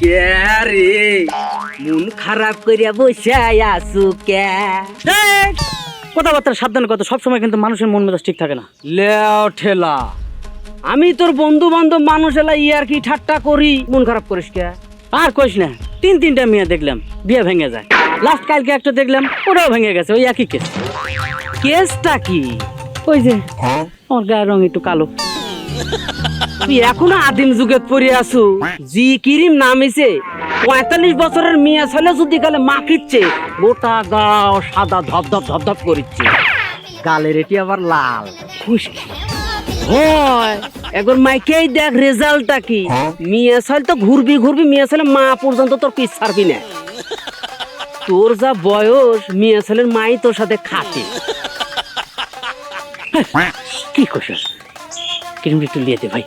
কে রে মন খারাপ করিয়া বসে আসু কে? কথাবার্তা সাবধানে কত, সবসময় কিন্তু মানুষের মন মেজাজ ঠিক থাকে না। লেও ঠেলা, আমি তোর বন্ধু বান্ধব মানুষ এলা ইয়ার কি ঠাট্টা করি, মন খারাপ করিস কে? আর কইস না, তিনটা মেয়ে দেখলাম বিয়ে ভেঙে যায়। লাস্ট কালকে একটা দেখলাম ওটাও ভেঙে গেছে, ওই একই কেস। কেসটা কি? ওই যে আমার গায়ের রং একটু কালো। তুই এখনো আদিম যুগে পড়ে আসু? জি ক্রিম নামিছে, 45 বছরের মেয়ে ছেলে যদি গালে মাখিচ্ছে, গোটা গাও সাদা ধপধপ ধপধপ করিচ্ছে, গালের এটি আবার লাল খুশকি হয়। একবার মাইকেই দেখ রেজাল্টটা কি। মেয়ে ছেলে তো ঘুরবি মেয়ে ছেলে মা পর্যন্ত তোর পিছ ছাড়বি না। তোর যা বয়স, মেয়ে ছেলের মাই তোর সাথে খাটে। কি কইস? ক্রিম একটু লিয়ে দে ভাই।